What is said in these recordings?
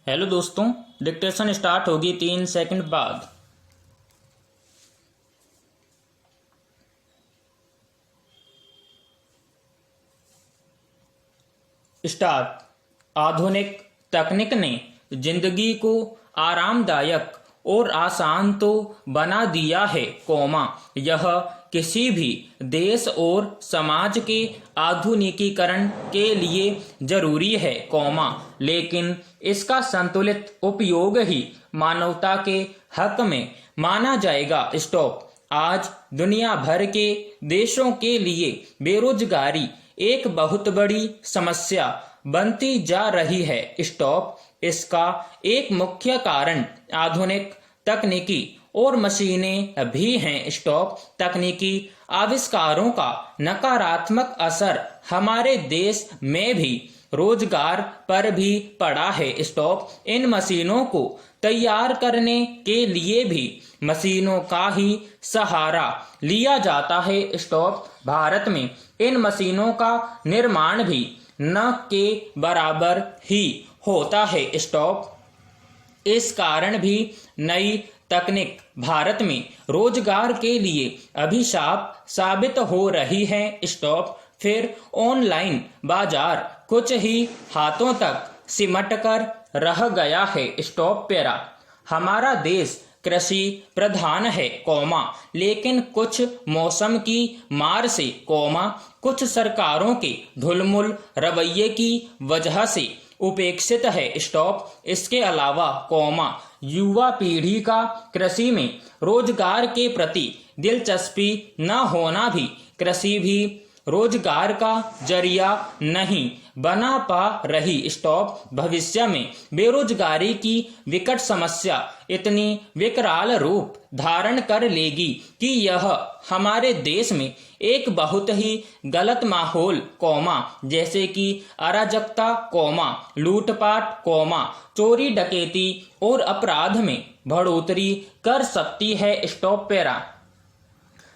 Hello दोस्तों, dictation start होगी 3 second बाद। स्टार्ट। आधुनिक तकनीक ने जिंदगी को आरामदायक और आसान तो बना दिया है, यह किसी भी देश और समाज के आधुनिकीकरण के लिए जरूरी है, लेकिन इसका संतुलित उपयोग ही मानवता के हक में माना जाएगा। स्टॉप। आज दुनिया भर के देशों के लिए बेरोजगारी एक बहुत बड़ी समस्या बनती जा रही है। स्टॉप। इसका एक मुख्य कारण आधुनिक तकनीकी और मशीनें भी हैं। स्टॉप। तकनीकी आविष्कारों का नकारात्मक असर हमारे देश में भी रोजगार पर भी पड़ा है। स्टॉप। इन मशीनों को तैयार करने के लिए भी मशीनों का ही सहारा लिया जाता है। स्टॉप। भारत में इन मशीनों का निर्माण भी न के बराबर ही होता है। स्टॉप। इस कारण भी नई तकनीक भारत में रोजगार के लिए अभिशाप साबित हो रही है। स्टॉप। फिर ऑनलाइन बाजार कुछ ही हाथों तक सिमट कर रह गया है। स्टॉप। पैरा। हमारा देश कृषि प्रधान है, लेकिन कुछ मौसम की मार से, कुछ सरकारों के ढुलमुल रवैये की वजह से उपेक्षित है। स्टॉप। इसके अलावा, युवा पीढ़ी का कृषि में रोजगार के प्रति दिलचस्पी न होना भी कृषि भी रोजगार का जरिया नहीं बना पा रही। स्टॉप। भविष्य में बेरोजगारी की विकट समस्या इतनी विकराल रूप धारण कर लेगी कि यह हमारे देश में एक बहुत ही गलत माहौल, जैसे कि अराजकता, लूटपाट, चोरी डकैती और अपराध में बढ़ोतरी कर सकती है। स्टॉप। पैरा।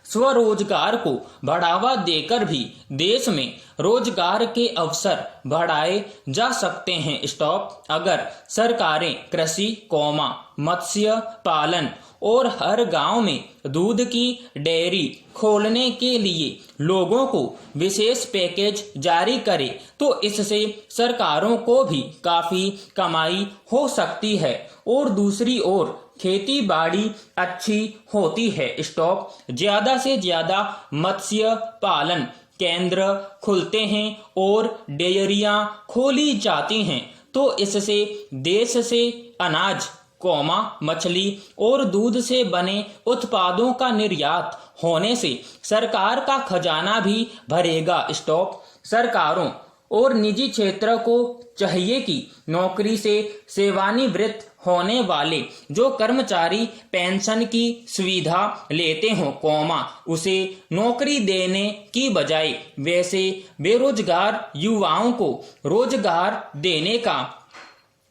स्वरोजगार को बढ़ावा देकर भी देश में रोजगार के अवसर बढ़ाए जा सकते हैं। स्टॉप। अगर सरकारें कृषि, मत्स्य पालन और हर गांव में दूध की डेयरी खोलने के लिए लोगों को विशेष पैकेज जारी करे तो इससे सरकारों को भी काफी कमाई हो सकती है और दूसरी ओर खेती बाड़ी अच्छी होती है। स्टॉप। ज्यादा से ज्यादा मत्स्य पालन केंद्र खुलते हैं और डेयरियां खोली जाती हैं तो इससे देश से अनाज, मछली और दूध से बने उत्पादों का निर्यात होने से सरकार का खजाना भी भरेगा। स्टॉप। सरकारों और निजी क्षेत्र को चाहिए कि नौकरी से सेवानिवृत्त होने वाले जो कर्मचारी पेंशन की सुविधा लेते हों, उसे नौकरी देने की बजाय वैसे बेरोजगार युवाओं को रोजगार देने का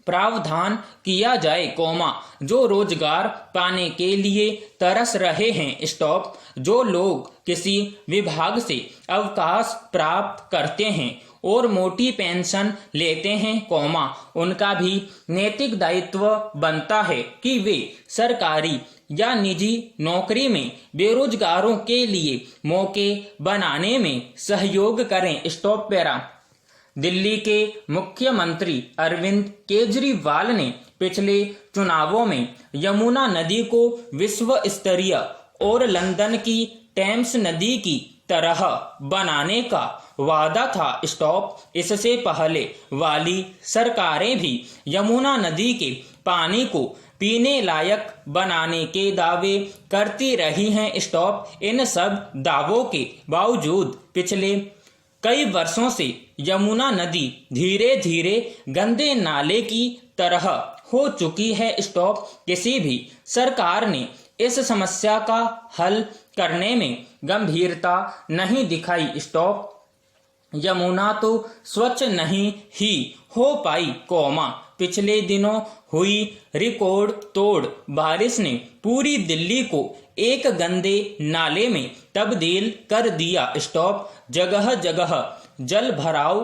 प्रावधान किया जाए, जो रोजगार पाने के लिए तरस रहे हैं। स्टॉप। जो लोग किसी विभाग से अवकाश प्राप्त करते हैं और मोटी पेंशन लेते हैं, उनका भी नैतिक दायित्व बनता है कि वे सरकारी या निजी नौकरी में बेरोजगारों के लिए मौके बनाने में सहयोग करें। स्टॉप। पैरा। दिल्ली के मुख्यमंत्री अरविंद केजरीवाल ने पिछले चुनावों में यमुना नदी को विश्व स्तरीय और लंदन की टेम्स नदी की तरह बनाने का वादा था। स्टॉप। इससे पहले वाली सरकारें भी यमुना नदी के पानी को पीने लायक बनाने के दावे करती रही हैं। स्टॉप। इन सब दावों के बावजूद पिछले कई वर्षों से यमुना नदी धीरे धीरे गंदे नाले की तरह हो चुकी है। स्टॉप। किसी भी सरकार ने इस समस्या का हल करने में गंभीरता नहीं दिखाई। स्टॉप। यमुना तो स्वच्छ नहीं ही हो पाई, पिछले दिनों हुई रिकॉर्ड तोड़ बारिश ने पूरी दिल्ली को एक गंदे नाले में तब्दील कर दिया। स्टॉप। जगह जगह जल भराव,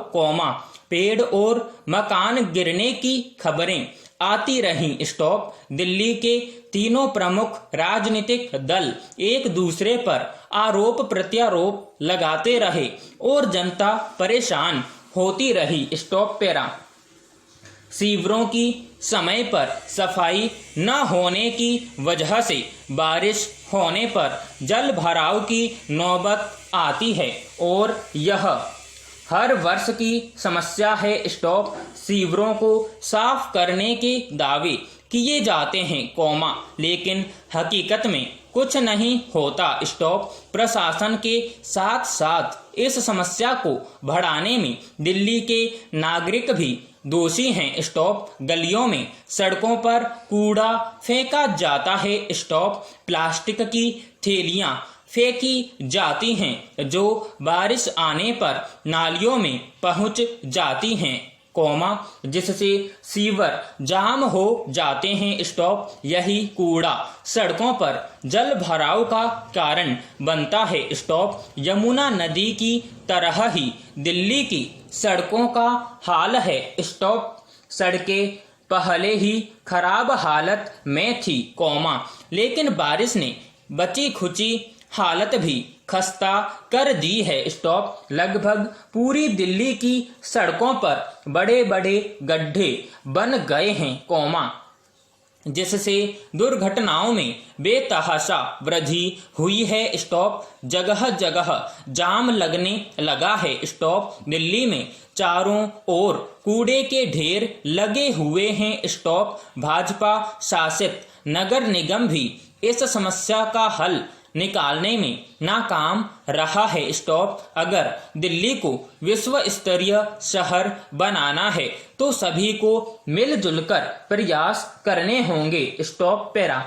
पेड़ और मकान गिरने की खबरें आती रहीं। स्टॉप। दिल्ली के तीनों प्रमुख राजनीतिक दल एक दूसरे पर आरोप प्रत्यारोप लगाते रहे और जनता परेशान होती रही। Stop para. शिविरों की समय पर सफाई न होने की वजह से बारिश होने पर जल भराव की नौबत आती है और यह हर वर्ष की समस्या है। स्टॉप। शिविरों को साफ करने के दावे किए जाते हैं, लेकिन हकीकत में कुछ नहीं होता। स्टॉप। प्रशासन के साथ साथ इस समस्या को बढ़ाने में दिल्ली के नागरिक भी दोषी हैं। स्टॉप। गलियों में सड़कों पर कूड़ा फेंका जाता है। स्टॉप। प्लास्टिक की थैलियां फेंकी जाती हैं जो बारिश आने पर नालियों में पहुंच जाती हैं, जिससे सीवर जाम हो जाते हैं। स्टॉप। यही कूड़ा सड़कों पर जल भराव का कारण बनता है। स्टॉप। यमुना नदी की तरह ही दिल्ली की सड़कों का हाल है। स्टॉप। सड़कें पहले ही खराब हालत में थी, लेकिन बारिश ने बची खुची हालत भी खस्ता कर दी है। स्टॉप। लगभग पूरी दिल्ली की सड़कों पर बड़े बड़े गड्ढे बन गए हैं, जिससे दुर्घटनाओं में बेतहाशा वृद्धि हुई है। स्टॉप। जगह जगह जाम लगने लगा है। स्टॉप। दिल्ली में चारों ओर कूड़े के ढेर लगे हुए हैं। स्टॉप। भाजपा शासित नगर निगम भी इस समस्या का हल निकालने में नाकाम रहा है। स्टॉप। अगर दिल्ली को विश्व स्तरीय शहर बनाना है तो सभी को मिलजुल कर प्रयास करने होंगे। Stop para.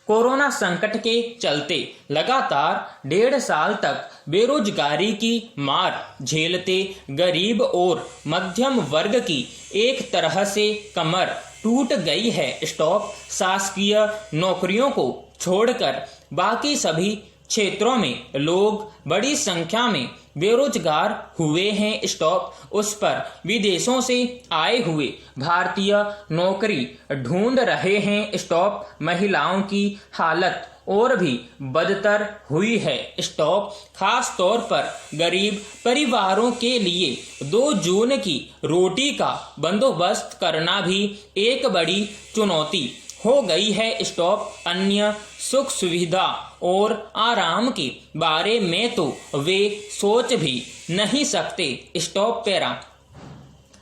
कोरोना संकट के चलते लगातार 1.5 साल तक बेरोजगारी की मार झेलते गरीब और मध्यम वर्ग की एक तरह से कमर टूट गई है। स्टॉप। शासकीय नौकरियों को छोड़कर बाकी सभी क्षेत्रों में लोग बड़ी संख्या में बेरोजगार हुए हैं। स्टॉप। उस पर विदेशों से आए हुए भारतीय नौकरी ढूंढ रहे हैं। स्टॉप। महिलाओं की हालत और भी बदतर हुई है। स्टॉप। खास तौर पर गरीब परिवारों के लिए 2 जून की रोटी का बंदोबस्त करना भी एक बड़ी चुनौती हो गई है। स्टॉप। अन्य सुख सुविधा और आराम के बारे में तो वे सोच भी नहीं सकते। Stop para.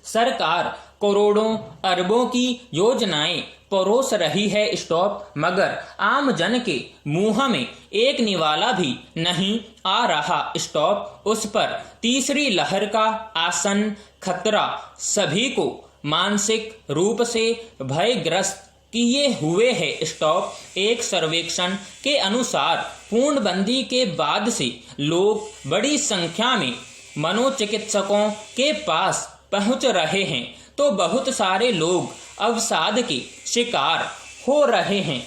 सरकार करोड़ों अरबों की योजनाएं परोस रही है। स्टॉप। मगर आम जन के मुंह में एक निवाला भी नहीं आ रहा। स्टॉप। उस पर तीसरी लहर का आसन खतरा सभी को मानसिक रूप से भयग्रस्त किए हुए है। स्टॉप। एक सर्वेक्षण के अनुसार पूर्णबंदी के बाद से लोग बड़ी संख्या में मनोचिकित्सकों के पास पहुंच रहे हैं तो बहुत सारे लोग अवसाद के शिकार हो रहे हैं,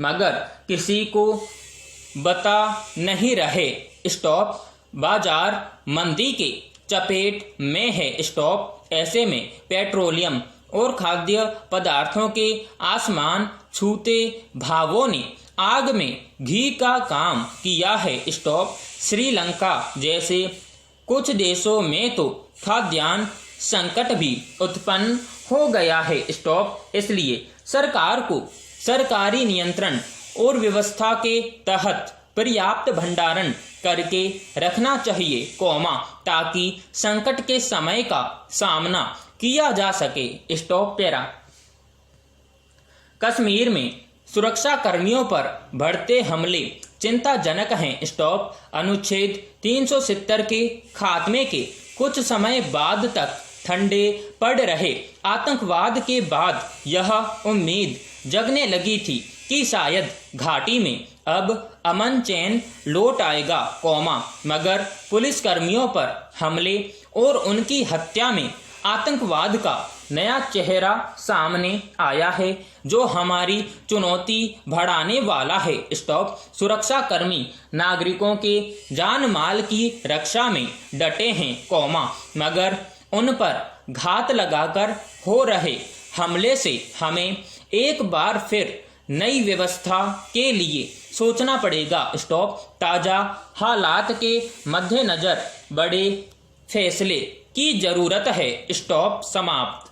मगर किसी को बता नहीं रहे। स्टॉप। बाजार मंदी के चपेट में है। स्टॉप। ऐसे में पेट्रोलियम और खाद्य पदार्थों के आसमान छूते भावों ने आग में घी का काम किया है। स्टॉप। श्रीलंका जैसे कुछ देशों में तो खाद्यान्न संकट भी उत्पन्न हो गया है। स्टॉप। इसलिए सरकार को सरकारी नियंत्रण और व्यवस्था के तहत पर्याप्त भंडारण करके रखना चाहिए, ताकि संकट के समय का सामना किया जा सके। Stop para. कश्मीर में सुरक्षा कर्मियों पर बढ़ते हमले चिंताजनक हैं। स्टॉप। अनुच्छेद 370 के खात्मे के कुछ समय बाद तक ठंडे पड़ रहे आतंकवाद के बाद यह उम्मीद जगने लगी थी कि शायद घाटी में अब अमन चैन लौट आएगा, मगर पुलिसकर्मियों पर हमले और उनकी हत्या में आतंकवाद का नया चेहरा सामने आया है जो हमारी चुनौती बढ़ाने वाला है। स्टॉप। सुरक्षा कर्मी नागरिकों के जान माल की रक्षा में डटे हैं, मगर उन पर घात लगाकर हो रहे हमले से हमें एक बार फिर नई व्यवस्था के लिए सोचना पड़ेगा। स्टॉप। ताज़ा हालात के मद्देनजर बड़े फैसले की जरूरत है। स्टॉप। समाप्त।